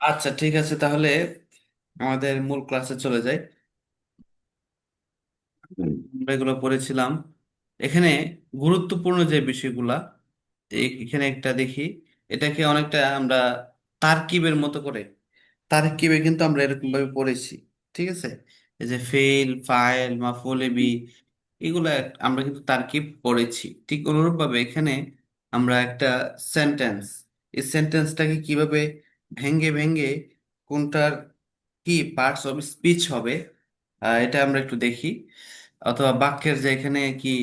আচ্ছা, ঠিক আছে, তাহলে আমাদের মূল ক্লাসে চলে যাই। আমরা এগুলো পড়েছিলাম। এখানে গুরুত্বপূর্ণ যে বিষয়গুলা, এখানে একটা দেখি। এটাকে অনেকটা আমরা তারকিবের মতো করে, তারকিবে কিন্তু আমরা এরকম ভাবে পড়েছি। ঠিক আছে, এই যে ফেল, ফাইল, মাফউল বি, এগুলা আমরা কিন্তু তারকিব পড়েছি। ঠিক অনুরূপ ভাবে এখানে আমরা একটা সেন্টেন্স, এই সেন্টেন্সটাকে কিভাবে ভেঙ্গে ভেঙ্গে কোনটার কি পার্টস অফ স্পিচ হবে, এটা আমরা একটু দেখি। অথবা বাক্যের যে এখানে কি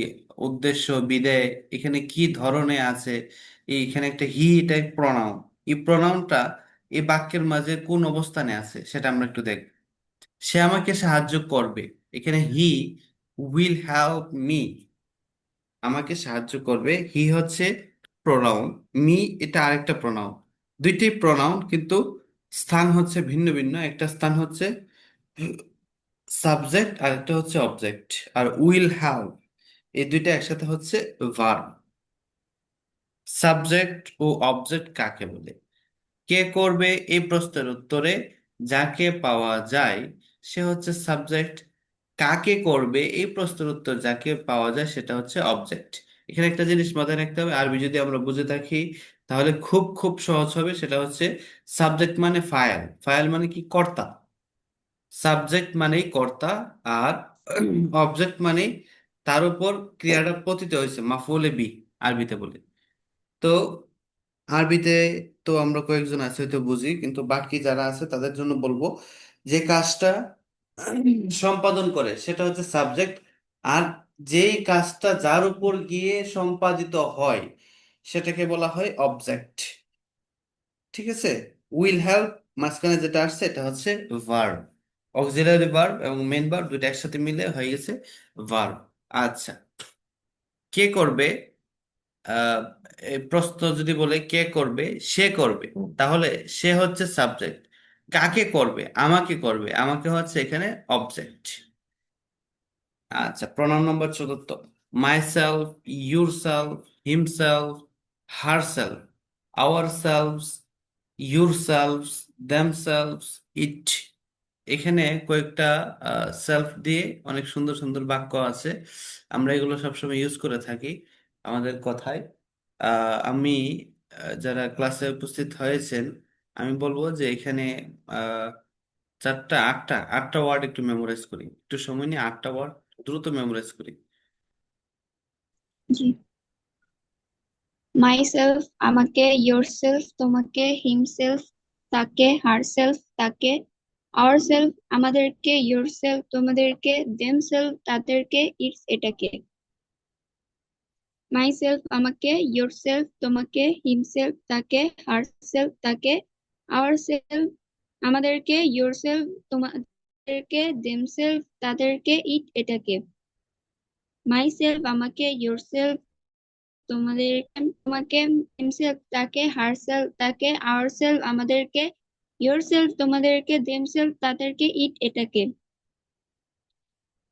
উদ্দেশ্য, বিধেয় এখানে কি ধরনে আছে। এখানে একটা হি টাইপ প্রনাউন, এই প্রনাউনটা এই বাক্যের মাঝে কোন অবস্থানে আছে সেটা আমরা একটু দেখব। সে আমাকে সাহায্য করবে, এখানে হি উইল হেল্প মি, আমাকে সাহায্য করবে। হি হচ্ছে প্রোনাউন, মি এটা আরেকটা প্রোনাউন। দুইটি প্রোনাউন, কিন্তু স্থান হচ্ছে ভিন্ন ভিন্ন। একটা স্থান হচ্ছে সাবজেক্ট আর একটা হচ্ছে অবজেক্ট। আর উইল হেল্প, এই দুইটা একসাথে হচ্ছে ভার্ব। সাবজেক্ট ও অবজেক্ট কাকে বলে? কে করবে এই প্রশ্নের উত্তরে যাকে পাওয়া যায় সে হচ্ছে সাবজেক্ট। কাকে করবে এই প্রশ্নের উত্তর যাকে পাওয়া যায় সেটা হচ্ছে অবজেক্ট। এখানে একটা জিনিস মাথায় রাখতে হবে, আরবি যদি আমরা বুঝে থাকি তাহলে খুব খুব সহজ হবে। সেটা হচ্ছে সাবজেক্ট মানে ফাইল, ফাইল মানে কি কর্তা, সাবজেক্ট মানেই কর্তা। আর অবজেক্ট মানে তার উপর ক্রিয়াটা পতিত হয়েছে, মাফউলে বি আরবিতে বলে। তো আরবিতে তো আমরা কয়েকজন আছে হয়তো বুঝি, কিন্তু বাকি যারা আছে তাদের জন্য বলবো যে কাজটা সম্পাদন করে সেটা হচ্ছে সাবজেক্ট। আর যেই কাজটা যার উপর গিয়ে সম্পাদিত হয় সেটাকে বলা হয় অবজেক্ট। ঠিক আছে, উইল হেল্প মাঝখানে যেটা আসছে এটা হচ্ছে ভার্ব, অক্সিলারি ভার্ব এবং মেইন ভার্ব দুইটা একসাথে মিলে হয়ে গেছে ভার্ব। আচ্ছা, কে করবে? আহ এই প্রশ্ন যদি বলে কে করবে, সে করবে, তাহলে সে হচ্ছে সাবজেক্ট। কাকে করবে? আমাকে করবে, আমাকে হচ্ছে এখানে অবজেক্ট। আচ্ছা, প্রণাম নম্বর চতুর্থ, myself, yourself, himself, herself, ourselves, yourselves, themselves, it. এখানে কয়েকটা সেলফ দিয়ে অনেক সুন্দর সুন্দর বাক্য আছে। আমরা এগুলো সবসময় ইউজ করে থাকি আমাদের কথায়। আমি যারা ক্লাসে উপস্থিত হয়েছেন, আমি বলবো যে এখানে আহ, চারটা আটটা আটটা ওয়ার্ড একটু মেমোরাইজ করি, একটু সময় নিয়ে আটটা ওয়ার্ড দ্রুত মেমোরাইজ করি। জি। মাইসেলফ আমাকে, ইয়োরসেলফ তোমাকে, হিমসেলফ তাকে, হারসেলফ তাকে, আওয়ারসেলফ আমাদেরকে, ইয়োরসেলফ তোমাদেরকে, দেমসেলফ তাদেরকে, ইটস এটাকে। মাইসেলফ আমাকে, ইয়োরসেলফ তোমাকে, হিমসেলফ তাকে, হারসেলফ তাকে, আওয়ারসেলফ আমাদেরকে, ইয়োরসেলফ তোমাদেরকে, দেমসেলফ তাদেরকে, ইট এটাকে। মাইসেলফ আমাকে, ইয়োরসেলফ তোমাদের তোমাকে, হিমসেলফ তাকে, হারসেলফ তাকে, আওয়ারসেলফ আমাদেরকে, ইয়োরসেলফ তোমাদেরকে, দেমসেলফ তাদেরকে, ইট এটাকে।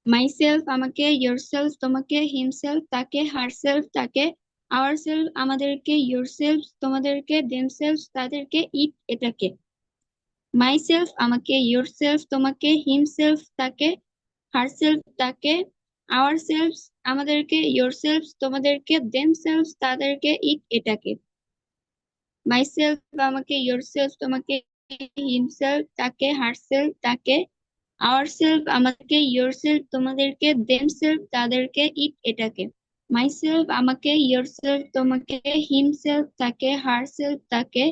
মাইসেলফ আমাকে, ইয়োরসেলফ তোমাকে, হিমসেলফ তাকে, হারসেলফ তাকে, আওয়ারসেলফ আমাদেরকে, ইয়োরসেলফ তোমাদেরকে, দেমসেলফ তাদেরকে, ইট এটাকে। মাইসেলফ আমাকে, ইয়োরসেলফ তোমাকে, হিমসেলফ তাকে, হারসেলফ তাকে, আওয়ারসেলফ আমাদেরকে, ইয়োরসেলফ তোমাদেরকে, দেমসেলফ তাদেরকে, ইট এটাকে। মাইসেলফ আমাকে, ইয়োরসেলফ তোমাকে, হিমসেলফ তাকে, হারসেলফ তাকে, আওয়ারসেলফ আমাকে, ইয়োরসেলফ তোমাদেরকে, দেমসেলফ তাদেরকে, ইট এটাকে। মাইসেলফ আমাকে, ইয়োরসেলফ তোমাকে, হিমসেলফ তাকে, হারসেলফ তাকে,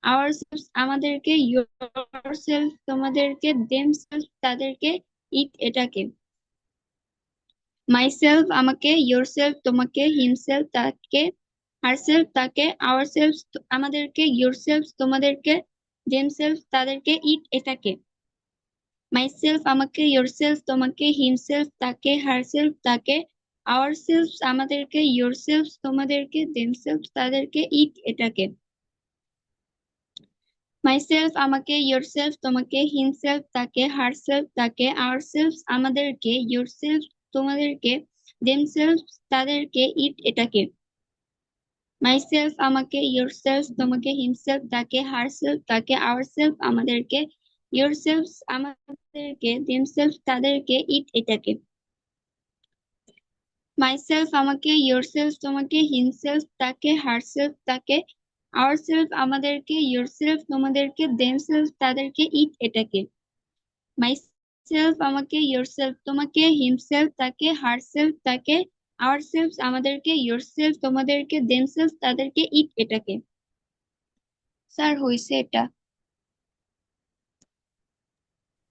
আওয়ারসেলফ আমাদেরকে, ইয়োরসেলফ তোমাদেরকে, দেমসেলফ তাদেরকে, ইট এটাকে। মাইসেলফ আমাকে, ইয়োরসেলফ তোমাকে, হিমসেলফ তাকে, হারসেলফ তাকে, আওয়ারসেলফ আমাদেরকে, ইয়োরসেলফ তোমাদেরকে, দেমসেলফ তাদেরকে, ইট এটাকে। মাইসেলফ আমাকে, ইয়োরসেলফ তোমাকে, হিমসেলফ তাকে, হারসেলফ তাকে, আওয়ারসেলফ আমাদেরকে, ইয়োরসেলফ তোমাদেরকে, দেমসেলফ তাদেরকে, ইট এটাকে। মাইসেলফ আমাকে, ইয়োরসেলফ তোমাকে, হিমসেলফ তাকে, হারসেলফ তাকে, আওয়ারসেলফ আমাদেরকে, ইয়োরসেলফ তোমাদেরকে, দেমসেলফ তাদেরকে, ইট এটাকে। মাইসেলফ আমাকে, ইয়োরসেলফ তোমাকে, হিমসেলফ তাকে, হারসেলফ তাকে, আওয়ারসেলফ আমাদেরকে, ইয়োরসেলফস আমাদেরকে, দেমসেলফ তাদেরকে, ইট এটাকে। মাইসেলফ আমাকে, ইয়োরসেলফ তোমাকে, হিমসেলফ তাকে, হারসেলফ তাকে, আওয়ারসেলফ আমাদেরকে, ইয়োরসেলফ তোমাদেরকে, দেমসেলফ তাদেরকে, ইট এটাকে। মাইসেলফ আমাকে, ইয়োরসেলফ তোমাকে, হিমসেলফ তাকে, হারসেলফ তাকে, আওয়ারসেলফস আমাদেরকে, ইয়োরসেলফ তোমাদেরকে, দেমসেলফ তাদেরকে, ইট এটাকে। স্যার হইছে এটা।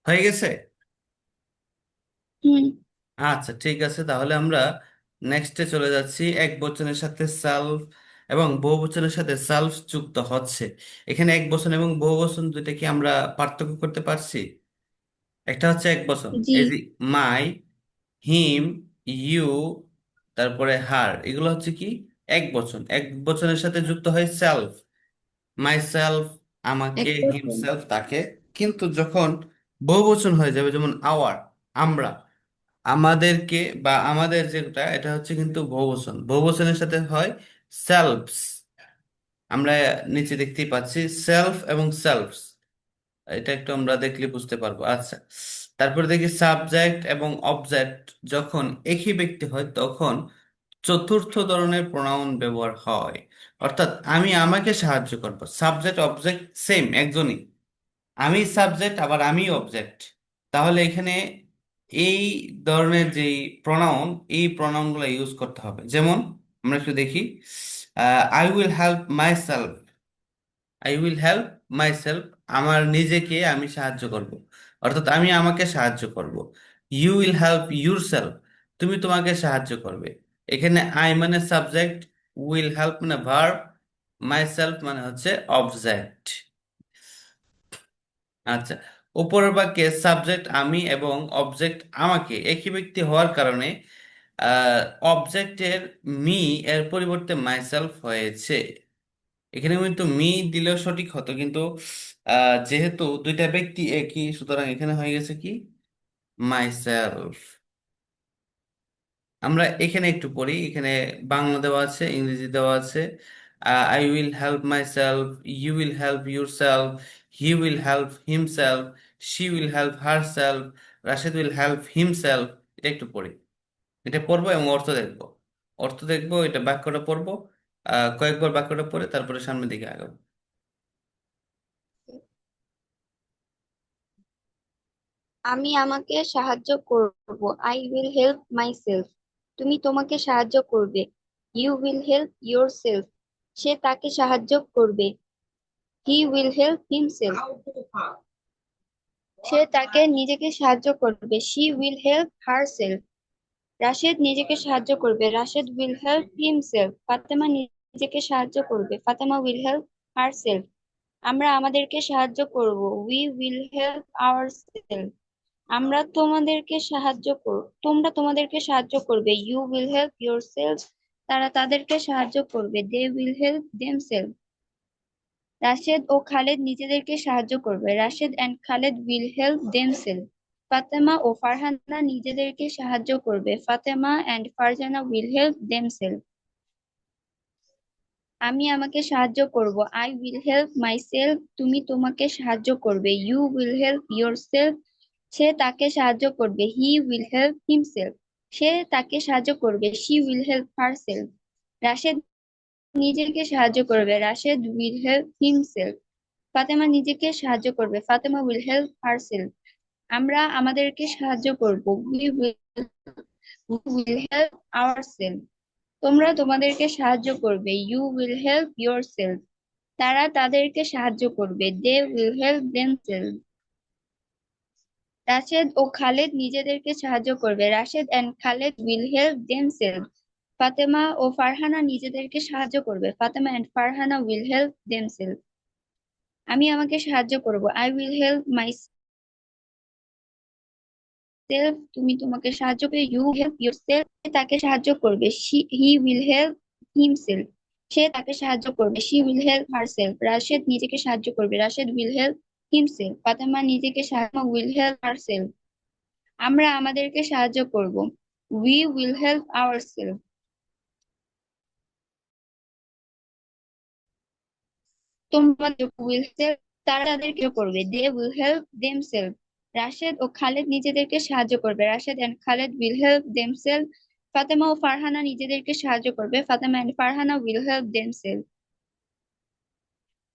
হয়ে গেছে? হুম। আচ্ছা, ঠিক আছে, তাহলে আমরা নেক্সটে চলে যাচ্ছি। এক বচনের সাথে সেলফ এবং বহু বচনের সাথে সেলফ যুক্ত হচ্ছে। এখানে এক বচন এবং বহু বচন দুইটা কি আমরা পার্থক্য করতে পারছি? একটা হচ্ছে এক বচন, জি। এই যে মাই, হিম, ইউ, তারপরে হার, এগুলো হচ্ছে কি এক বচন। এক বচনের সাথে যুক্ত হয় সেলফ, মাই সেলফ, আমাকে, এক বছর। হিমসেলফ, তাকে। কিন্তু যখন বহু বচন হয়ে যাবে, যেমন আওয়ার, আমরা, আমাদেরকে বা আমাদের, যেটা এটা হচ্ছে কিন্তু বহুবচন। বহুবচনের সাথে হয় সেলফস। আমরা নিচে দেখতেই পাচ্ছি সেলফ এবং সেলফস, এটা একটু আমরা দেখলে বুঝতে পারবো। আচ্ছা, তারপরে দেখি সাবজেক্ট এবং অবজেক্ট যখন একই ব্যক্তি হয় তখন চতুর্থ ধরনের প্রোনাউন ব্যবহার হয়। অর্থাৎ আমি আমাকে সাহায্য করব, সাবজেক্ট অবজেক্ট সেম একজনই, আমি সাবজেক্ট আবার আমি অবজেক্ট। তাহলে এখানে এই ধরনের যে প্রনাউন, এই প্রনাউনগুলো ইউজ করতে হবে। যেমন আমরা একটু দেখি, I will help my self, I will help my self, আমার নিজেকে আমি সাহায্য করব, অর্থাৎ আমি আমাকে সাহায্য করব। You will help yourself, তুমি তোমাকে সাহায্য করবে। এখানে আই মানে সাবজেক্ট, উইল হেল্প মানে ভার্ব, মাই সেলফ মানে হচ্ছে অবজেক্ট। আচ্ছা, উপরের বাক্যে সাবজেক্ট আমি এবং অবজেক্ট আমাকে একই ব্যক্তি হওয়ার কারণে অবজেক্টের মি এর পরিবর্তে মাইসেলফ হয়েছে। এখানে কিন্তু মি দিলেও সঠিক হতো, কিন্তু যেহেতু দুইটা ব্যক্তি একই, সুতরাং এখানে হয়ে গেছে কি মাইসেলফ। আমরা এখানে একটু পড়ি, এখানে বাংলা দেওয়া আছে, ইংরেজি দেওয়া আছে। I will help myself, you will help yourself, he will help himself, she will help herself, Rashed will help himself. এটা একটু পড়ি, এটা পড়বো এবং অর্থ দেখবো। অর্থ দেখবো, এটা বাক্যটা পড়বো, কয়েকবার বাক্যটা পড়ে তারপরে সামনের দিকে আগাবো। আমি আমাকে সাহায্য করব, আই উইল হেল্প মাইসেলফ। তুমি তোমাকে সাহায্য করবে, you will help yourself. সে তাকে সাহায্য করবে, হি উইল হেল্প হিমসেলফ। সে তাকে নিজেকে সাহায্য করবে, she will help herself. Rashed নিজেকে সাহায্য করবে, Rashed will help himself. Fatema নিজেকে সাহায্য করবে, ফাতেমা উইল হেল্প হারসেলফ। আমরা আমাদেরকে সাহায্য করব, উই উইল হেল্প আওয়ারসেলফ। তোমরা তোমাদেরকে সাহায্য করবে, ইউ উইল হেল্প ইয়োরসেলফ। তারা তাদেরকে সাহায্য করবে, they will help themselves. Rashed ও খালেদ নিজেদেরকে সাহায্য করবে, Rashed and Khaled will help themselves. Fatema ও ফারহানা নিজেদেরকে সাহায্য করবে, Fatema and Farzana will help themselves. আমি আমাকে সাহায্য করব, আই উইল হেল্প মাইসেলফ। তুমি তোমাকে সাহায্য করবে, ইউ উইল হেল্প ইয়োরসেলফ। সে তাকে সাহায্য করবে, হি উইল হেল্প হিমসেলফ। সে তাকে সাহায্য করবে, she will help herself. Rashed নিজেকে সাহায্য করবে, Rashed will help himself. Fatema নিজেকে সাহায্য করবে, ফাতেমা উইল হেল্প হারসেলফ। আমরা আমাদেরকে সাহায্য করব, উই উইল হেল্প আওয়ারসেলফ। তোমরা তোমাদেরকে সাহায্য করবে, ইউ উইল হেল্প ইয়োরসেলফ। তারা তাদেরকে সাহায্য করবে, they will help themselves. Rashed ও খালেদ নিজেদেরকে সাহায্য করবে, Rashed and Khaled will help themselves. Fatema ও ফারহানা নিজেদেরকে সাহায্য করবে, Fatema and Farhana will help themselves. আমি আমাকে সাহায্য করব, আই উইল হেল্প মাইসেলফ। তুমি তোমাকে সাহায্য করবে, ইউ হেল্প ইয়োরসেলফ। সে তাকে সাহায্য করবে, হি উইল হেল্প হিমসেলফ। সে তাকে সাহায্য করবে, she will help herself. Rashed নিজেকে সাহায্য করবে, Rashed will help himself. Fatema নিজেকে সাহায্য উইল হেল্প হারসেলফ। আমরা আমাদেরকে সাহায্য করব, উই উইল হেল্প আওয়ারসেলফ। তোমাদের উইল হেল্প, তারা তাদেরকে করবে, they will help themselves. Rashed ও খালেদ নিজেদেরকে সাহায্য করবে, Rashed and Khaled will help themselves. Fatema ও ফারহানা নিজেদেরকে সাহায্য করবে, Fatema and Farhana will help themselves.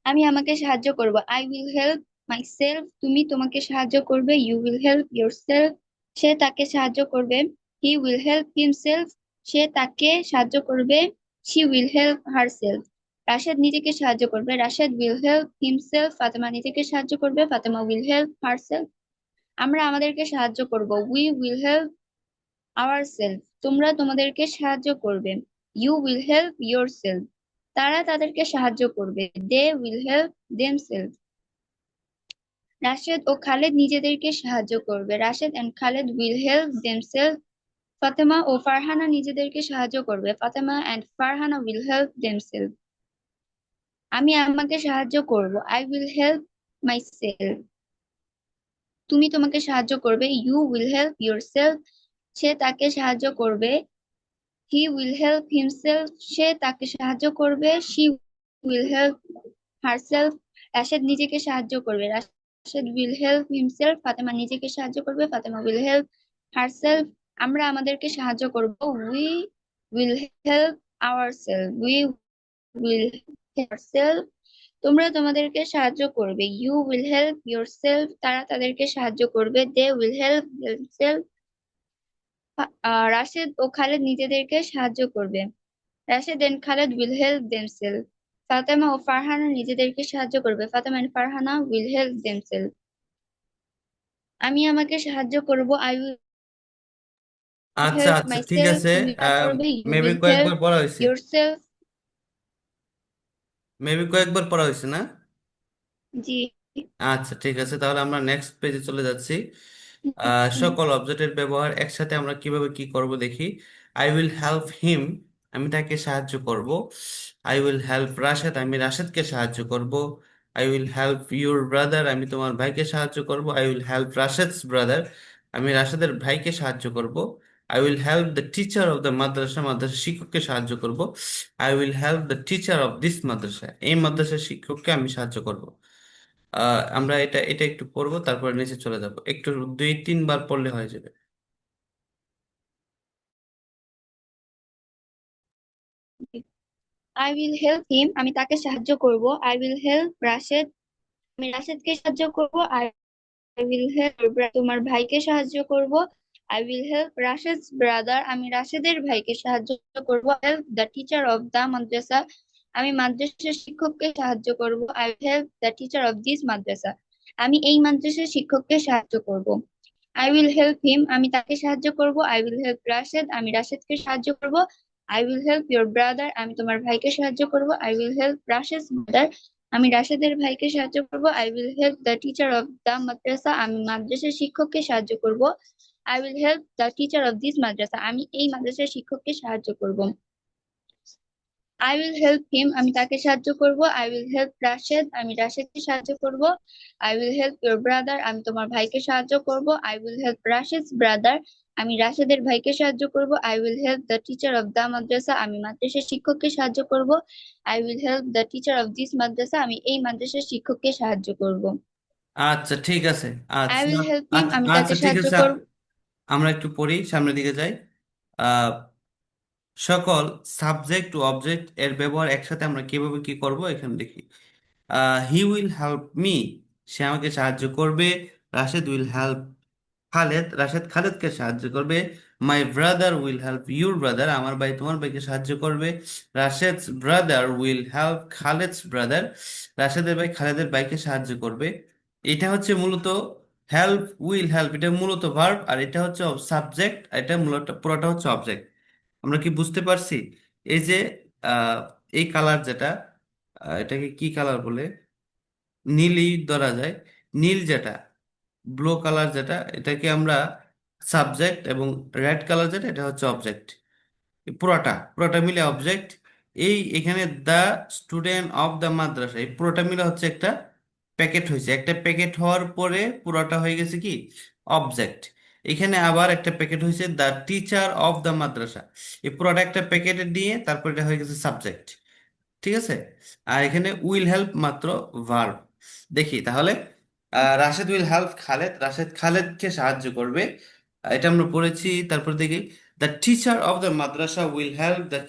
আমি আমাকে সাহায্য করব, I will help myself. তুমি তোমাকে সাহায্য করবে, you will help yourself. সে তাকে সাহায্য করবে, হি উইল হেল্প হিমসেলফ। সে তাকে সাহায্য করবে, she will help herself. Rashed নিজেকে সাহায্য করবে, Rashed will help himself. Fatema নিজেকে সাহায্য করবে, ফাতেমা উইল হেল্প হারসেলফ। আমরা আমাদেরকে সাহায্য করব, উই উইল হেল্প আওয়ারসেলফ। তোমরা তোমাদেরকে সাহায্য করবে, ইউ উইল হেল্প ইয়োরসেলফ। তারা তাদেরকে সাহায্য করবে, they will help themselves. Rashed ও খালেদ নিজেদেরকে সাহায্য করবে, Rashed and Khaled will help themselves. Fatema ও ফারহানা নিজেদেরকে সাহায্য করবে, Fatema and Farhana will help themselves. আমি আমাকে সাহায্য করব, আই উইল হেল্প মাইসেলফ। তুমি তোমাকে সাহায্য করবে, ইউ উইল হেল্প ইয়োরসেলফ। সে তাকে সাহায্য করবে, হি উইল হেল্প হিমসেলফ। সে তাকে সাহায্য করবে, she will help herself. Rashed নিজেকে সাহায্য করবে, Rashed will help himself. Fatema নিজেকে সাহায্য করবে, ফাতেমা উইল হেল্প হারসেলফ। আমরা আমাদেরকে সাহায্য করব, we will help ourself, we will help ourself. তোমরা তোমাদেরকে সাহায্য করবে, ইউ উইল হেল্প ইয়োরসেলফ। তারা তাদেরকে সাহায্য করবে, they will help themselves. Rashed ও খালেদ নিজেদেরকে সাহায্য করবে, Rashed and Khaled will help themselves. Fatema ও ফারহানা নিজেদেরকে সাহায্য করবে, Fatema and Farhana will help themselves. আমি আমাকে সাহায্য করব, আই উইল আচ্ছা হেল্প আচ্ছা, মাই ঠিক সেলফ। আছে। তুমি সাহায্য করবে, ইউ মেবি উইল হেল্প কয়েকবার পড়া হয়েছে, ইয়োরসেলফ। মেবি কয়েকবার পড়া হয়েছে না? জি। আচ্ছা ঠিক আছে, তাহলে আমরা নেক্সট পেজে চলে যাচ্ছি। হুম, সকল অবজেক্টের ব্যবহার একসাথে আমরা কিভাবে কি করব দেখি। আই উইল হেল্প হিম, আমি তাকে সাহায্য করব। আই উইল হেল্প রাশেদ, আমি রাশেদকে সাহায্য করব। I will help your brother, আমি তোমার ভাইকে সাহায্য করব। I will help Rashed's brother, আমি রাশেদের ভাইকে সাহায্য করব। I will help the teacher of the মাদ্রাসা, মাদ্রাসা শিক্ষককে সাহায্য করব। I will help the teacher of this madrasa, এই মাদ্রাসার শিক্ষককে আমি সাহায্য করব। আমরা এটা এটা একটু পড়বো, তারপরে নিচে চলে যাব, একটু 2-3 বার পড়লে হয়ে যাবে। আই উইল হেল্প হিম, আমি তাকে সাহায্য করব। আই উইল হেল্প রাশেদ, আমি রাশেদকে সাহায্য করব। আই উইল হেল্প তোমার ভাইকে সাহায্য করব। I will help Rashed brother, আমি রাশেদের ভাইকে সাহায্য করব। Help the teacher of the madrasa, আমি মাদ্রাসার শিক্ষককে সাহায্য করব। I help the teacher of this madrasa, আমি এই মাদ্রাসার শিক্ষককে সাহায্য করব। আই উইল হেল্প হিম, আমি তাকে সাহায্য করব। আই উইল হেল্প রাশেদ, আমি রাশেদকে সাহায্য করব। I will help your brother, আমি তোমার ভাইকে সাহায্য করব। I will help Rashed brother, আমি রাশেদের ভাইকে সাহায্য করব। I will help the teacher of the madrasa, আমি মাদ্রাসার শিক্ষককে সাহায্য করব। I will help the teacher of this madrasa, আমি এই মাদ্রাসার শিক্ষককে সাহায্য করব। আই উইল হেল্প হিম, আমি তাকে সাহায্য করব। আই উইল হেল্প রাশেদ, আমি রাশেদকে সাহায্য করব। I will help your brother, আমি তোমার ভাইকে সাহায্য করব। I will help Rashed brother, আমি রাশেদের ভাইকে সাহায্য করব। I will help the teacher of the madrasa, আমি মাদ্রাসার শিক্ষককে সাহায্য করব। I will help the teacher of this madrasa, আমি এই মাদ্রাসার শিক্ষককে সাহায্য করব। আচ্ছা ঠিক আছে। আই আচ্ছা উইল হেল্প হিম, আচ্ছা আমি আচ্ছা তাকে ঠিক সাহায্য আছে, করব। আমরা একটু পড়ি, সামনের দিকে যাই। আহ সকল সাবজেক্ট ও অবজেক্ট এর ব্যবহার একসাথে আমরা কিভাবে কি করব এখানে দেখি। হি উইল হেল্প মি, সে আমাকে সাহায্য করবে। রাশেদ উইল হেল্প খালেদ, রাশেদ খালেদকে সাহায্য করবে। My brother will help your brother, আমার ভাই তোমার ভাইকে সাহায্য করবে। রাশেদস brother will help Khaled's brother, রাশেদের ভাই খালেদের ভাইকে সাহায্য করবে। এটা হচ্ছে মূলত হেল্প, উইল হেল্প, এটা মূলত ভার্ব, আর এটা হচ্ছে সাবজেক্ট, এটা মূলত পুরোটা হচ্ছে অবজেক্ট। আমরা কি বুঝতে পারছি? এই যে আহ, এই কালার যেটা, এটাকে কি কালার বলে, নীলই ধরা যায়। নীল যেটা, ব্লু কালার যেটা, এটাকে আমরা সাবজেক্ট, এবং রেড কালার যেটা, এটা হচ্ছে অবজেক্ট। পুরোটা পুরোটা মিলে অবজেক্ট। এই এখানে দ্য স্টুডেন্ট অফ দ্য মাদ্রাসা, এই পুরোটা মিলে হচ্ছে একটা প্যাকেট হয়েছে, একটা প্যাকেট হওয়ার পরে পুরোটা হয়ে গেছে কি অবজেক্ট। এখানে আবার একটা প্যাকেট হয়েছে দ্য টিচার অফ দ্য মাদ্রাসা, এই পুরোটা একটা প্যাকেটে দিয়ে তারপর এটা হয়ে গেছে সাবজেক্ট। ঠিক আছে। আর এখানে উইল হেল্প মাত্র ভার্ব। দেখি তাহলে, রাশেদ উইল হেল্প খালেদ, রাশেদ খালেদকে সাহায্য করবে। এটা আমরা পড়েছি। তারপর দেখি, the teacher of the madrasa will help the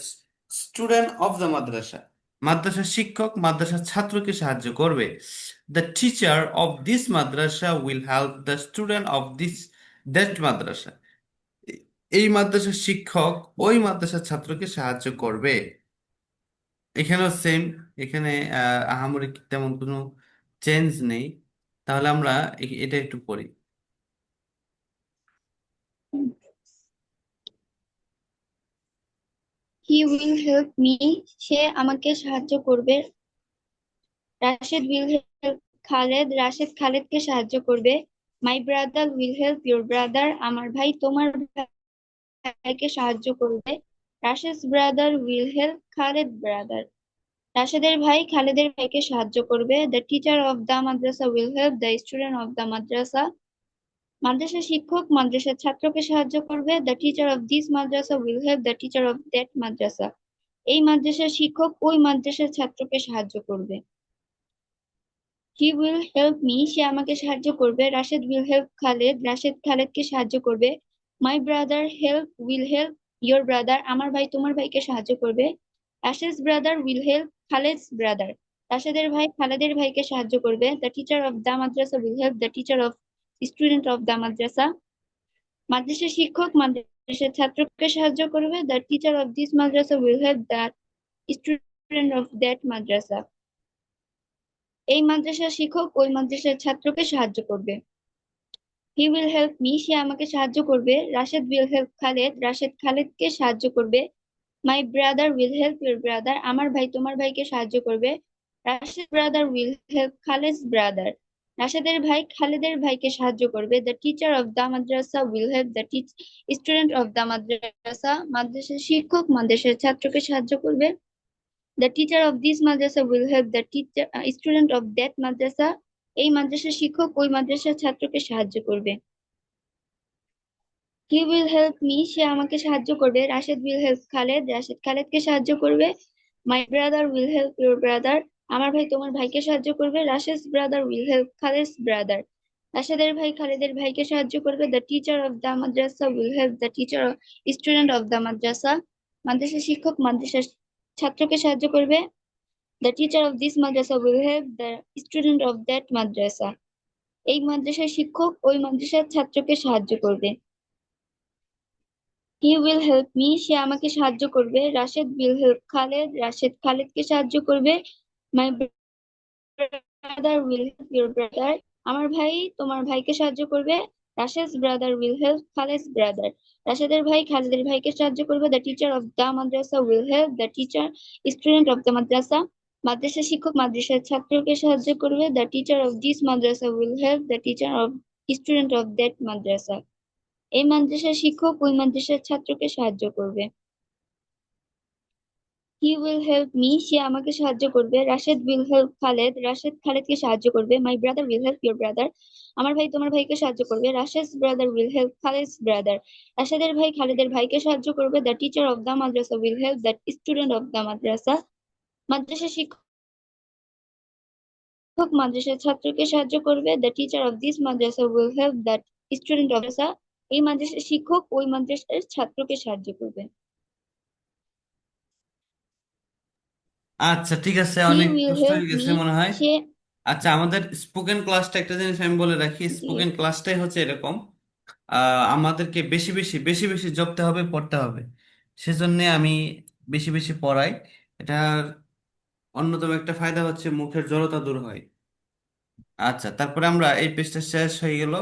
student of the madrasa. মাদ্রাসার শিক্ষক মাদ্রাসার ছাত্রকে সাহায্য করবে। The teacher of this madrasa will help the student of this that madrasa. এই মাদ্রাসার শিক্ষক ওই মাদ্রাসার ছাত্রকে সাহায্য করবে। এখানেও সেম। এখানে আহামরি তেমন কোনো চেঞ্জ নেই। তাহলে আমরা এটা একটু পড়ি। হি উইল হেল্প মি, সে আমাকে সাহায্য করবে। রাশেদ উইল হেল্প খালেদ, রাশেদ খালেদকে সাহায্য করবে। My brother will help your brother, আমার ভাই তোমার ভাইকে সাহায্য করবে। Rashed brother will help Khaled brother, রাশেদের ভাই খালেদের ভাইকে সাহায্য করবে। The teacher of the madrasa will help the student of the madrasa, মাদ্রাসার শিক্ষক মাদ্রাসার ছাত্রকে সাহায্য করবে। The teacher of this madrasa will help the teacher of that madrasa, এই মাদ্রাসার শিক্ষক ওই মাদ্রাসার ছাত্রকে সাহায্য করবে। হি উইল হেল্প মি, সে আমাকে সাহায্য করবে। রাশেদ উইল হেল্প খালেদ, রাশেদ খালেদকে সাহায্য করবে। My brother help will help your brother, আমার ভাই তোমার ভাইকে সাহায্য করবে। Rashed brother will help Khaled's brother, রাশেদের ভাই খালেদের ভাইকে সাহায্য করবে। The teacher of the madrasa will help the teacher of student of the madrasa, মাদ্রাসার শিক্ষক মাদ্রাসার ছাত্রকে সাহায্য করবে। The teacher of this madrasa will help the student of that madrasa, এই মাদ্রাসার শিক্ষক ওই মাদ্রাসার ছাত্রকে সাহায্য করবে। হি উইল হেল্প মি, সে আমাকে সাহায্য করবে। রাশেদ উইল হেল্প খালেদ, রাশেদ খালেদকে সাহায্য করবে। My brother will help your brother, আমার ভাই তোমার ভাইকে সাহায্য করবে। Rashed brother will help Khaled's brother, রাশেদের ভাই খালেদের ভাইকে সাহায্য করবে। The teacher of the madrasa will help the student of the madrasa, মাদ্রাসার শিক্ষক মাদ্রাসার ছাত্রকে সাহায্য করবে। The teacher of this madrasa will help the student of that madrasa, এই মাদ্রাসার শিক্ষক ওই মাদ্রাসার ছাত্রকে সাহায্য করবে। হি উইল হেল্প মি, সে আমাকে সাহায্য করবে। রাশেদ উইল হেল্প খালেদ, রাশেদ খালেদকে সাহায্য করবে। My brother will help your brother, আমার ভাই তোমার ভাইকে সাহায্য করবে। Rashed brother will help Khaled's brother, রাশেদের ভাই খালেদের ভাইকে সাহায্য করবে। The teacher of the madrasa will help the teacher student of the madrasa, মাদ্রাসার শিক্ষক মাদ্রাসার ছাত্রকে সাহায্য করবে। The teacher of this madrasa will help the student of that madrasa, এই মাদ্রাসার শিক্ষক ওই মাদ্রাসার ছাত্রকে সাহায্য করবে। হি উইল হেল্প মি, সে আমাকে সাহায্য করবে। রাশেদ উইল হেল্প খালেদ, রাশেদ খালেদকে সাহায্য করবে। My brother will help your brother, আমার ভাই তোমার ভাইকে সাহায্য করবে। Rashed brother will help Khaled brother, রাশেদের ভাই খালেদের ভাইকে সাহায্য করবে। The teacher of the madrasa will help the teacher student of the মাদ্রাসা, মাদ্রাসা শিক্ষক মাদ্রাসার ছাত্রকে সাহায্য করবে। The teacher of this madrasa will help the teacher of student of that madrasa, এই মাদ্রাসার শিক্ষক ওই মাদ্রাসার ছাত্রকে সাহায্য করবে। হি উইল হেল্প মি, সে আমাকে সাহায্য করবে। রাশেদ উইল হেল্প খালেদ, রাশেদ খালেদকে সাহায্য করবে। My brother will help your brother, আমার ভাই তোমার ভাইকে সাহায্য করবে। Rashed brother will help Khaled's brother, রাশেদের ভাই খালেদের ভাইকে সাহায্য করবে। The teacher of the madrasa will help the student of the মাদ্রাসা, মাদ্রাসা শিক্ষক মাদ্রাসার ছাত্রকে সাহায্য করবে। The teacher of this madrasa will help the student of madrasa, এই মাদ্রাসার শিক্ষক ওই মাদ্রাসার ছাত্রকে সাহায্য করবে। আচ্ছা ঠিক আছে, হি অনেক উইল প্রশ্ন হেল্প হয়ে মি, গেছে মনে হয়। সে আচ্ছা, আমাদের স্পোকেন ক্লাসটা একটা জিনিস আমি বলে রাখি, জি স্পোকেন ক্লাসটাই হচ্ছে এরকম। আমাদেরকে বেশি বেশি বেশি বেশি জপতে হবে, পড়তে হবে। সেজন্য আমি বেশি বেশি পড়াই। এটার অন্যতম একটা ফায়দা হচ্ছে মুখের জড়তা দূর হয়। আচ্ছা, তারপরে আমরা এই পেজটা শেষ হয়ে গেল।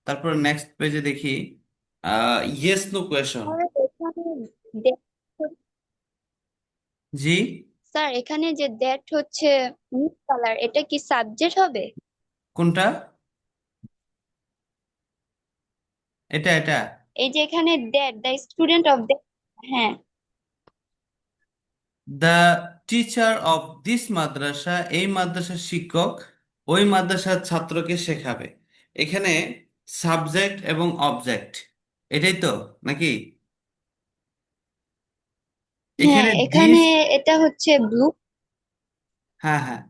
তারপর নেক্সট পেজে দেখি ইয়েস নো কোয়েশন। স্যার এখানে that জি, স্যার এখানে যে দ্যাট হচ্ছে মিস কালার, এটা কি সাবজেক্ট হবে? কোনটা? এটা এই যে এখানে that the student of that, হ্যাঁ the teacher of this madrasa, এই মাদ্রাসার শিক্ষক ওই মাদ্রাসার ছাত্রকে শেখাবে। এখানে সাবজেক্ট এবং অবজেক্ট, এটাই তো নাকি? হ্যাঁ এখানে এখানে দিস, এটা হচ্ছে ব্লু। হ্যাঁ হ্যাঁ,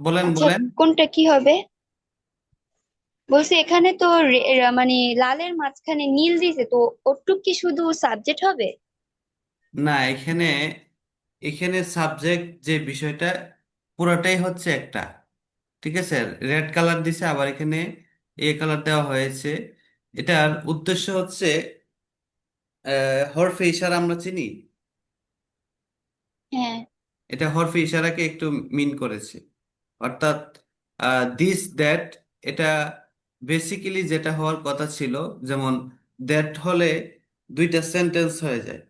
বলেন আচ্ছা, বলেন। কোনটা কি হবে? বলছি এখানে তো মানে লালের মাঝখানে নীল দিছে, তো ওটুক কি শুধু সাবজেক্ট হবে? না, এখানে এখানে সাবজেক্ট যে বিষয়টা পুরোটাই হচ্ছে একটা, ঠিক আছে। রেড কালার দিছে, আবার এখানে এ কালার দেওয়া হয়েছে। এটার উদ্দেশ্য হচ্ছে হরফে ইশারা আমরা চিনি, হ্যাঁ। এটা হরফে ইশারাকে একটু মিন করেছে। অর্থাৎ দিস দ্যাট, এটা বেসিক্যালি যেটা হওয়ার কথা ছিল, যেমন দ্যাট হলে দুইটা সেন্টেন্স হয়ে যায়,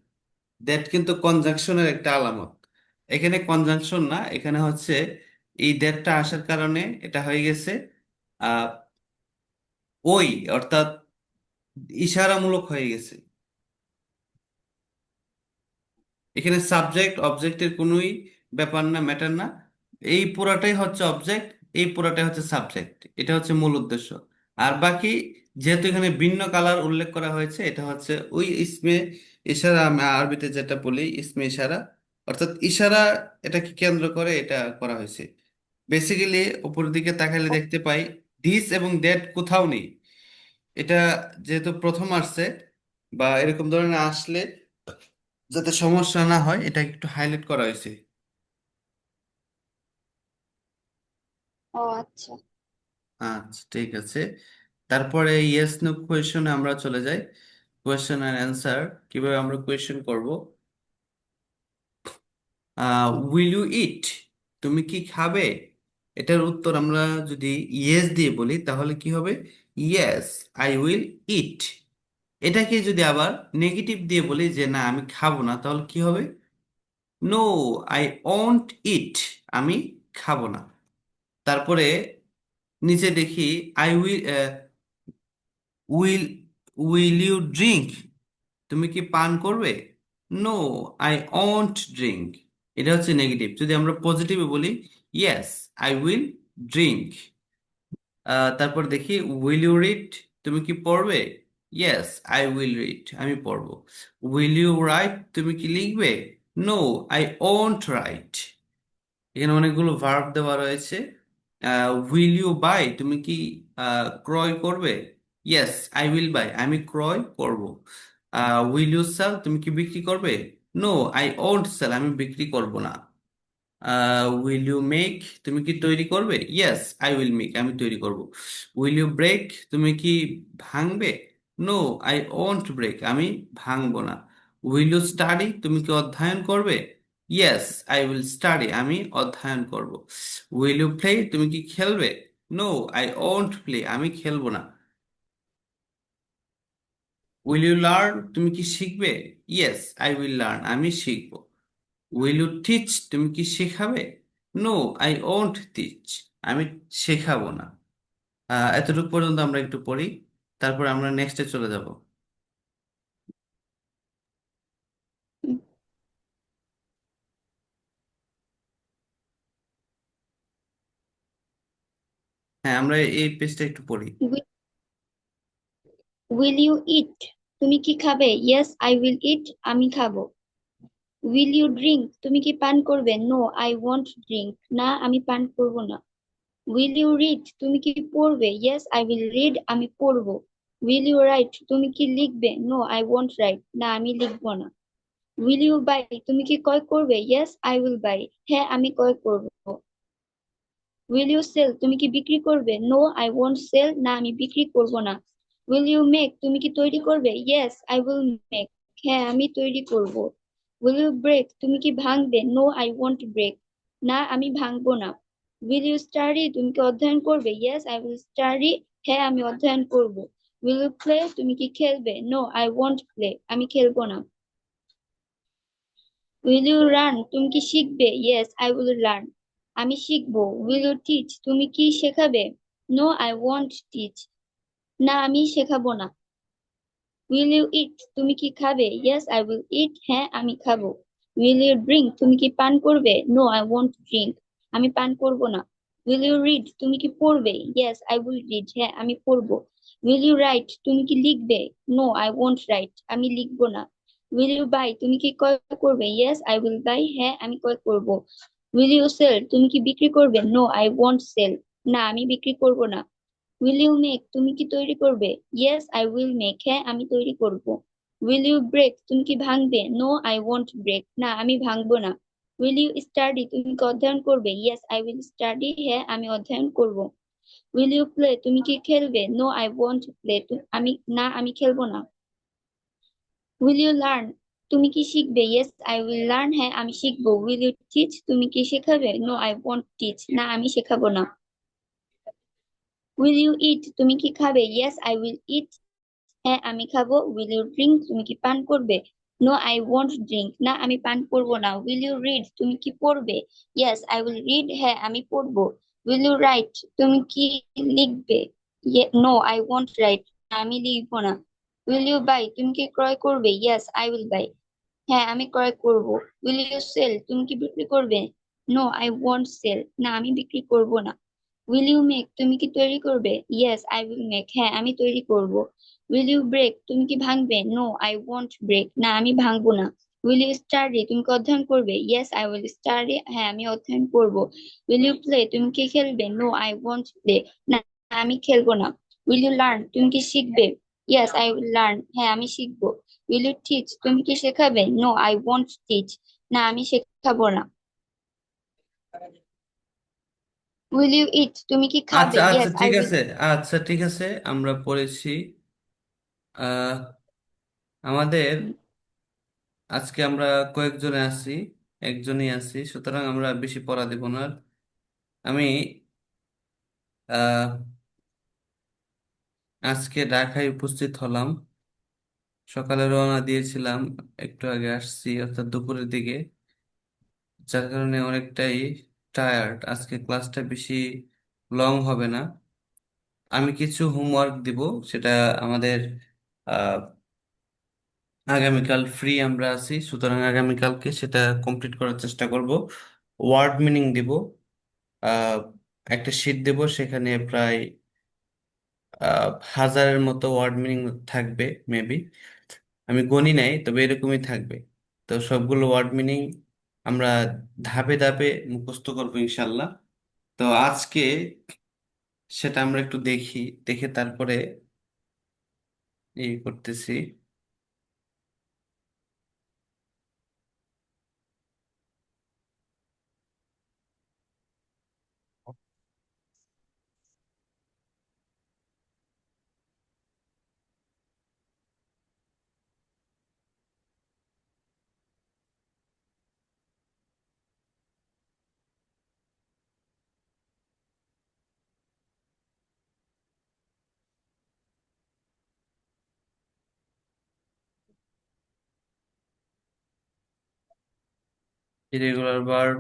দ্যাট কিন্তু কনজাংশনের একটা আলামত। এখানে কনজাংশন না, এখানে হচ্ছে এই দ্যাটটা আসার কারণে এটা হয়ে গেছে আহ ওই, অর্থাৎ ইশারামূলক হয়ে গেছে। এখানে সাবজেক্ট অবজেক্টের কোনোই ব্যাপার না, ম্যাটার না। এই পুরাটাই হচ্ছে অবজেক্ট, এই পুরাটাই হচ্ছে সাবজেক্ট, এটা হচ্ছে মূল উদ্দেশ্য। আর বাকি, যেহেতু এখানে ভিন্ন কালার উল্লেখ করা হয়েছে, এটা হচ্ছে ওই ইসমে ইশারা, আমি আরবিতে যেটা বলি ইসমে ইশারা, অর্থাৎ ইশারা, এটাকে কেন্দ্র করে এটা করা হয়েছে। বেসিক্যালি উপরের দিকে তাকালে দেখতে পাই দিস এবং দ্যাট কোথাও নেই। এটা যেহেতু প্রথম আসছে বা এরকম ধরনের আসলে যাতে সমস্যা না হয়, এটা একটু হাইলাইট করা হয়েছে। ও আচ্ছা। আচ্ছা, ঠিক আছে। তারপরে ইয়েস নো কোয়েশনে আমরা চলে যাই। কোয়েশ্চেন অ্যান্ড অ্যান্সার কিভাবে আমরা কোয়েশ্চেন করব। উইল ইউ ইট, তুমি কি খাবে? এটার উত্তর আমরা যদি ইয়েস দিয়ে বলি তাহলে কি হবে? ইয়েস, আই উইল ইট। এটাকে যদি আবার নেগেটিভ দিয়ে বলি যে না আমি খাবো না, তাহলে কি হবে? নো, আই ওন্ট ইট, আমি খাবো না। তারপরে নিচে দেখি I will will you drink, তুমি কি পান করবে? No, I won't drink. এটা হচ্ছে নেগেটিভ। যদি আমরা পজিটিভে বলি, ইয়েস, আই উইল ড্রিঙ্ক। তারপর দেখি উইল ইউ রিড, তুমি কি পড়বে? ইয়েস, আই উইল রিড, আমি পড়বো। উইল ইউ রাইট, তুমি কি লিখবে? No, I won't write. এখানে অনেকগুলো ভার্ব দেওয়া রয়েছে। উইল ইউ বাই, তুমি কি ক্রয় করবে? ইয়েস, আই উইল বাই, আমি ক্রয় করব। উইল ইউ সেল, তুমি কি বিক্রি করবে? নো, আই ওন্ট সেল, আমি বিক্রি করব না। উইল ইউ মেক, তুমি কি তৈরি করবে? ইয়েস, আই উইল মেক, আমি তৈরি করব। উইল ইউ ব্রেক, তুমি কি ভাঙবে? নো, আই ওন্ট ব্রেক, আমি ভাঙবো না। উইল ইউ স্টাডি, তুমি কি অধ্যয়ন করবে? ইয়েস, আই উইল স্টাডি, আমি অধ্যয়ন করব। উইল ইউ প্লে, তুমি কি খেলবে? নো, আই ওন্ট প্লে, আমি খেলবো না। উইল ইউ লার্ন, তুমি কি শিখবে? ইয়েস, আই উইল লার্ন, আমি শিখবো। উইল ইউ টিচ, তুমি কি শেখাবে? নো, আই ওন্ট টিচ, আমি শেখাবো না। এতটুকু পর্যন্ত আমরা একটু পড়ি, তারপর আমরা নেক্সটে চলে যাব। হ্যাঁ, আমরা এই পেজটা একটু পড়ি। উইল ইউ ইট, তুমি কি খাবে? ইয়েস আই উইল ইট, আমি খাবো। উইল ইউ ড্রিঙ্ক, তুমি কি পান করবে? নো আই ওয়ন্ট ড্রিঙ্ক, না আমি পান করব না। উইল ইউ রিড, তুমি কি পড়বে? ইয়েস আই উইল রিড, আমি পড়বো। উইল ইউ রাইট, তুমি কি লিখবে? নো আই ওয়ন্ট রাইট, না আমি লিখবো না। উইল ইউ বাই, তুমি কি ক্রয় করবে? ইয়েস আই উইল বাই, হ্যাঁ আমি ক্রয় করবো। উইল ইউ সেল, তুমি কি বিক্রি করবে? নো আই ওয়ন্ট সেল, না আমি বিক্রি করব না। উইল ইউ মেক, তুমি কি তৈরি করবে? ইয়েস আই উইল মেক, হ্যাঁ আমি তৈরি করব। উইল ইউ ব্রেক, তুমি কি ভাঙবে? নো আই ওয়ন্ট ব্রেক, না আমি ভাঙবো না। উইল ইউ স্টাডি, তুমি কি অধ্যয়ন করবে? ইয়েস আই উইল স্টাডি, হ্যাঁ আমি অধ্যয়ন করব। উইল ইউ প্লে, তুমি কি খেলবে? নো আই ওয়ন্ট প্লে, আমি খেলবো না। উইল ইউ রান, তুমি কি শিখবে? ইয়েস আই উইল লার্ন, আমি শিখবো। উইল ইউ টিচ, তুমি কি শেখাবে? নো আই ওয়ন্ট টিচ, না আমি শেখাবো না। উইল ইউ ইট, তুমি কি খাবে? ইয়েস আই উইল ইট, হ্যাঁ আমি খাবো। উইল ইউ ড্রিঙ্ক, তুমি কি পান করবে? নো আই ওয়ন্ট ড্রিঙ্ক, আমি পান করব না। উইল ইউ রিড, তুমি কি পড়বে? ইয়েস আই উইল রিড, হ্যাঁ আমি পড়বো। উইল ইউ রাইট, তুমি কি লিখবে? নো আই ওয়ন্ট রাইট, আমি লিখবো না। উইল ইউ বাই, তুমি কি ক্রয় করবে? ইয়েস আই উইল বাই, হ্যাঁ আমি ক্রয় করব। উইল ইউ সেল, তুমি কি বিক্রি করবে? নো আই ওয়ন্ট সেল, না আমি বিক্রি করব না। উইল ইউ মেক, তুমি কি তৈরি করবে? ইয়েস আই উইল মেক, হ্যাঁ আমি তৈরি করব। উইল ইউ ব্রেক, তুমি কি ভাঙবে? নো আই ওয়ন্ট ব্রেক, না আমি ভাঙবো না। উইল ইউ স্টাডি, তুমি কি অধ্যয়ন করবে? ইয়েস আই উইল স্টাডি, হ্যাঁ আমি অধ্যয়ন করব। উইল ইউ প্লে, তুমি কি খেলবে? নো আই ওয়ন্ট প্লে, আমি না আমি খেলবো না। উইল ইউ লার্ন, তুমি কি শিখবে? ইয়েস আই উইল লার্ন, হ্যাঁ আমি শিখবো। উইল ইউ টিচ, তুমি কি শেখাবে? নো আই ওয়ন্ট টিচ, না আমি শেখাবো না। উইল ইউ ইট, তুমি কি খাবে? ইয়েস আই উইল ইট, হ্যাঁ আমি খাবো। উইল ইউ ড্রিঙ্ক, তুমি কি পান করবে? নো আই ওয়ন্ট ড্রিঙ্ক, না আমি পান করবো না। উইল ইউ রিড, তুমি কি পড়বে? ইয়েস আই উইল রিড, হ্যাঁ আমি পড়বো। উইল ইউ রাইট, তুমি কি লিখবে? নো আই ওয়ন্ট রাইট, আমি লিখবো না। উইল ইউ বাই, তুমি কি ক্রয় করবে? ইয়েস আই উইল বাই, হ্যাঁ আমি ক্রয় করব। উইল ইউ সেল, তুমি কি বিক্রি করবে? নো আই ওয়ন্ট সেল, না আমি বিক্রি করব না। উইল ইউ মেক, তুমি কি তৈরি করবে? ইয়েস আই উইল মেক, হ্যাঁ আমি তৈরি করব। উইল ইউ ব্রেক, তুমি কি ভাঙবে? নো আই ওয়ন্ট ব্রেক, না আমি ভাঙবো না। উইল ইউ স্টাডি, তুমি কি অধ্যয়ন করবে? ইয়েস আই উইল স্টাডি, হ্যাঁ আমি অধ্যয়ন করব। উইল ইউ প্লে, তুমি কি খেলবে? নো আই ওয়ন্ট প্লে, না আমি খেলবো না। উইল ইউ লার্ন, তুমি কি শিখবে? ইয়েস আই উইল লার্ন, হ্যাঁ আমি শিখবো। উইল ইউ টিচ, তুমি কি শেখাবে? নো আই ওয়ন্ট টিচ, না আমি শেখাবো না। উইল ইউ ইট, তুমি কি আচ্ছা খাবে? আচ্ছা ইয়েস আই ঠিক উইল। আছে। আচ্ছা ঠিক আছে, আমরা পড়েছি। আহ আমাদের আজকে আমরা কয়েকজনে আছি, একজনই আছি, সুতরাং আমরা বেশি পড়া দেব না আর। আমি আহ আজকে ঢাকায় উপস্থিত হলাম, সকালে রওনা দিয়েছিলাম, একটু আগে আসছি অর্থাৎ দুপুরের দিকে, যার কারণে অনেকটাই টায়ার্ড। আজকে ক্লাসটা বেশি লং হবে না। আমি কিছু হোমওয়ার্ক দিব, সেটা আমাদের আহ, আগামীকাল ফ্রি আমরা আছি, সুতরাং আগামীকালকে সেটা কমপ্লিট করার চেষ্টা করব। ওয়ার্ড মিনিং দিব, আহ, একটা শীট দেব, সেখানে প্রায় আহ, হাজারের মতো ওয়ার্ড মিনিং থাকবে মেবি, আমি গণি নাই তবে এরকমই থাকবে। তো সবগুলো ওয়ার্ড মিনিং আমরা ধাপে ধাপে মুখস্থ করবো ইনশাল্লাহ। তো আজকে সেটা আমরা একটু দেখি, দেখে তারপরে এই করতেছি। Irregular verb,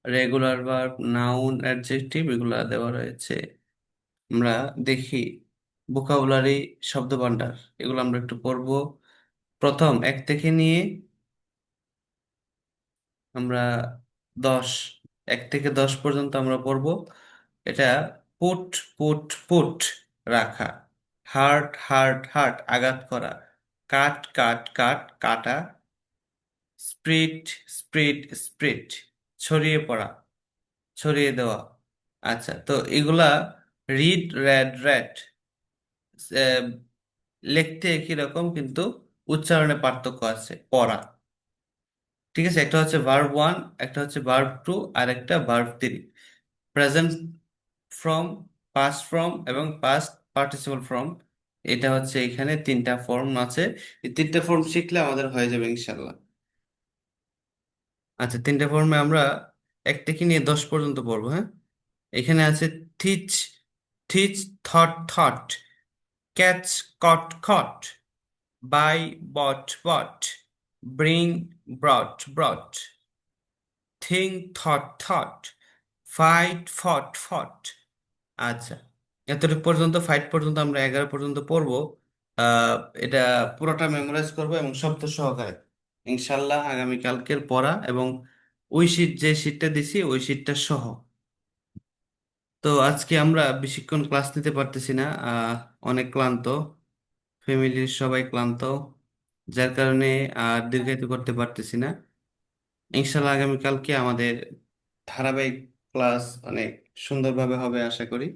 regular verb, noun, adjective এগুলা দেওয়া রয়েছে। আমরা দেখি ভোকাবুলারি, শব্দভান্ডার, এগুলো আমরা একটু পড়বো। প্রথম 1 থেকে নিয়ে আমরা 10, 1 থেকে 10 পর্যন্ত আমরা পড়বো। এটা পুট, পুট, পুট, রাখা। হার্ট, হার্ট, হার্ট, আঘাত করা। কাট, কাট, কাট, কাটা। স্প্রিট, স্প্রিট, স্প্রিট, ছড়িয়ে পড়া, ছড়িয়ে দেওয়া। আচ্ছা, তো এগুলা রিড, রেড, রেড, লিখতে একই রকম কিন্তু উচ্চারণে পার্থক্য আছে। পড়া, ঠিক আছে। একটা হচ্ছে ভার্ব 1, একটা হচ্ছে ভার্ব 2, আর একটা verb 3। Present form, past from এবং পাস্ট পার্টিসিপল ফ্রম, এটা হচ্ছে এখানে 3টা ফর্ম আছে। এই 3টা ফর্ম শিখলে আমাদের হয়ে যাবে ইনশাল্লাহ। আচ্ছা, 3টা ফর্মে আমরা 1 থেকে নিয়ে 10 পর্যন্ত পড়বো, হ্যাঁ। এখানে আছে teach, teach, taught, taught, catch, caught, caught, buy, bought, bought, bring, brought, brought, think, thought, thought, fight, fought, fought. আচ্ছা, এতটুকু পর্যন্ত, ফাইট পর্যন্ত আমরা 11 পর্যন্ত পড়বো। আহ এটা পুরোটা মেমোরাইজ করবো এবং শব্দ সহকারে ইনশাল্লাহ আগামীকালকের পড়া, এবং ওই শীট, যে শীটটা দিছি ওই শীটটা সহ। তো আজকে আমরা বেশিক্ষণ ক্লাস নিতে পারতেছি না, অনেক ক্লান্ত, ফ্যামিলির সবাই ক্লান্ত। যার কারণে আর দীর্ঘায়িত করতে পারতেছি না। ইনশাল্লাহ আগামীকালকে আমাদের ধারাবাহিক ক্লাস অনেক সুন্দরভাবে হবে আশা করি।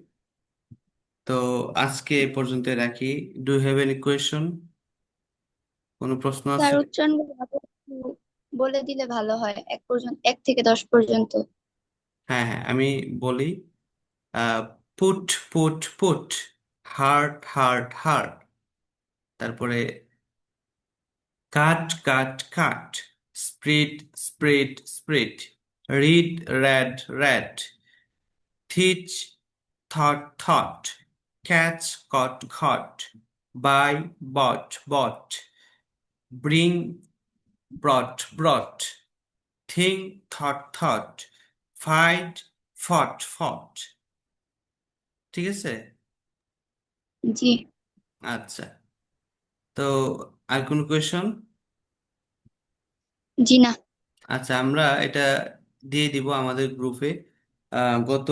তো আজকে এ পর্যন্ত রাখি। Do have any question? কোনো প্রশ্ন স্যার আছে? উচ্চারণগুলো আগে একটু বলে দিলে ভালো হয়, 1 থেকে 10 পর্যন্ত। হ্যাঁ হ্যাঁ, আমি বলি। Put put put, hurt hurt hurt, তারপরে cut cut cut, split split split, read read read, teach taught taught, catch caught caught, buy bought bought, bring brought brought, think thought thought, fight fought fought. ঠিক আছে? জি। আচ্ছা। তো আর কোন question? জি না। আচ্ছা, আমরা এটা দিয়ে দিব আমাদের গ্রুপে। গত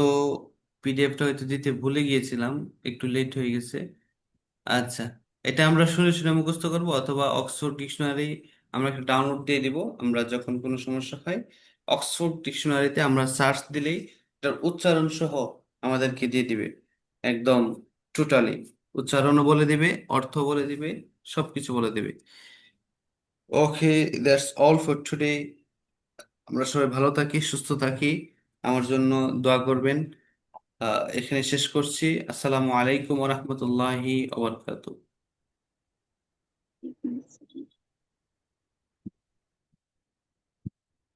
পিডিএফটা হয়তো দিতে ভুলে গিয়েছিলাম, একটু লেট হয়ে গেছে। আচ্ছা, এটা আমরা শুনে শুনে মুখস্থ করব, অথবা অক্সফোর্ড ডিকশনারি আমরা একটা ডাউনলোড দিয়ে দিব। আমরা যখন কোনো সমস্যা হয় অক্সফোর্ড ডিকশনারিতে আমরা সার্চ দিলেই এটার উচ্চারণ সহ আমাদেরকে দিয়ে দিবে, একদম টোটালি উচ্চারণও বলে দিবে, অর্থ বলে দিবে, সবকিছু বলে দিবে। ওকে, দ্যাটস অল ফর টুডে। আমরা সবাই ভালো থাকি, সুস্থ থাকি, আমার জন্য দোয়া করবেন। এখানে শেষ করছি। আসসালামু আলাইকুম ওয়া রাহমাতুল্লাহি ওয়া বারাকাতুহু।